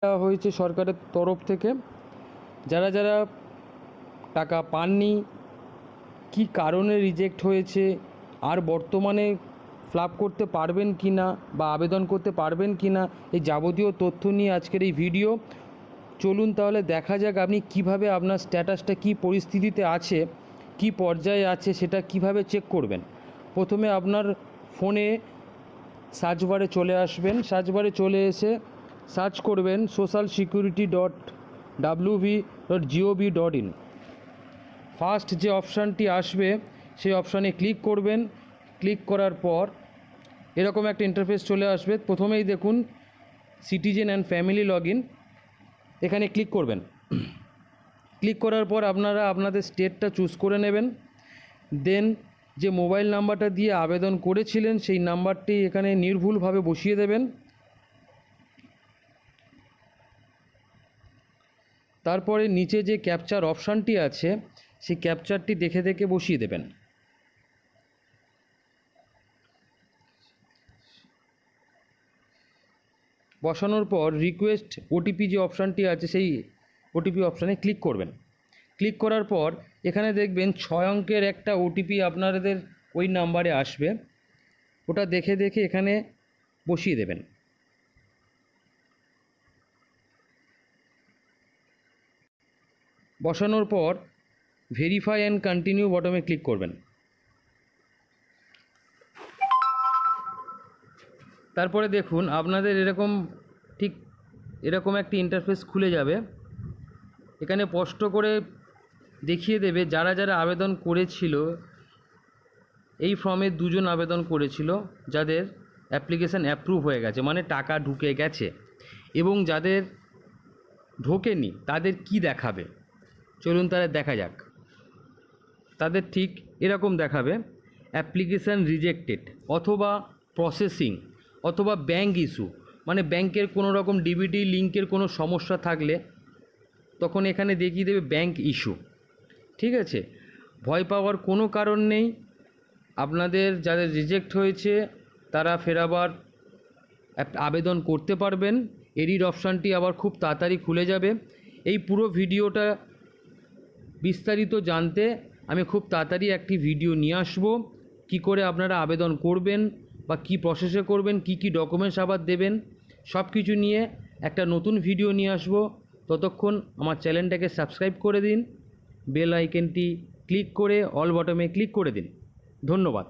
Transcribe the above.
দেওয়া হয়েছে সরকারের তরফ থেকে। যারা যারা টাকা পাননি, কি কারণে রিজেক্ট হয়েছে, আর বর্তমানে ফ্লাপ করতে পারবেন কি না বা আবেদন করতে পারবেন কি না, এই যাবতীয় তথ্য নিয়ে আজকের এই ভিডিও। চলুন তাহলে দেখা যাক আপনি কিভাবে আপনার স্ট্যাটাসটা কী পরিস্থিতিতে আছে, কি পর্যায়ে আছে, সেটা কিভাবে চেক করবেন। প্রথমে আপনার ফোনে সার্চ বারে চলে আসবেন। সার্চ বারে চলে এসে সার্চ করবেন socialsecurity.wv.gov.in। ফার্স্ট যে অপশানটি আসবে সেই অপশানে ক্লিক করবেন। ক্লিক করার পর এরকম একটা ইন্টারফেস চলে আসবে। প্রথমেই দেখুন citizen and family log in, এখানে ক্লিক করবেন। ক্লিক করার পর আপনারা আপনাদের স্টেটটা চুজ করে নেবেন। দেন যে মোবাইল নাম্বারটা দিয়ে আবেদন করেছিলেন সেই নাম্বারটি এখানে নির্ভুলভাবে বসিয়ে দেবেন। তারপরে নিচে যে ক্যাপচার অপশানটি আছে সেই ক্যাপচারটি দেখে দেখে বসিয়ে দেবেন। বসানোর পর রিকোয়েস্ট ওটিপি যে অপশানটি আছে সেই ওটিপি অপশানে ক্লিক করবেন। ক্লিক করার পর এখানে দেখবেন 6 অঙ্কের একটা ওটিপি আপনাদের ওই নাম্বারে আসবে, ওটা দেখে দেখে এখানে বসিয়ে দেবেন। বসানোর পর ভেরিফাই অ্যান্ড কন্টিনিউ বটমে ক্লিক করবেন। তারপরে দেখুন আপনাদের ঠিক এরকম একটি ইন্টারফেস খুলে যাবে। এখানে স্পষ্ট করে দেখিয়ে দেবে যারা যারা আবেদন করেছিল। এই ফর্মে 2 জন আবেদন করেছিল যাদের অ্যাপ্লিকেশান অ্যাপ্রুভ হয়ে গেছে, মানে টাকা ঢুকে গেছে, এবং যাদের ঢোকেনি তাদের কি দেখাবে চলুন তাহলে দেখা যাক। তাদের ঠিক এরকম দেখাবে অ্যাপ্লিকেশান রিজেক্টেড অথবা প্রসেসিং অথবা ব্যাঙ্ক ইস্যু, মানে ব্যাংকের কোনো রকম ডিবিটি লিঙ্কের কোনো সমস্যা থাকলে তখন এখানে দেখিয়ে দেবে ব্যাঙ্ক ইস্যু। ঠিক আছে, ভয় পাওয়ার কোনো কারণ নেই। আপনাদের যাদের রিজেক্ট হয়েছে তারা ফের আবার আবেদন করতে পারবেন। এডিট অপশানটি আবার খুব তাড়াতাড়ি খুলে যাবে। এই পুরো ভিডিওটা বিস্তারিত জানতে আমি খুব তাড়াতাড়ি একটি ভিডিও নিয়ে আসব, কী করে আপনারা আবেদন করবেন বা কী প্রসেসে করবেন, কি কি ডকুমেন্টস আবার দেবেন, সব কিছু নিয়ে একটা নতুন ভিডিও নিয়ে আসব। ততক্ষণ আমার চ্যানেলটাকে সাবস্ক্রাইব করে দিন, বেল আইকনটি ক্লিক করে অল বটমে ক্লিক করে দিন। ধন্যবাদ।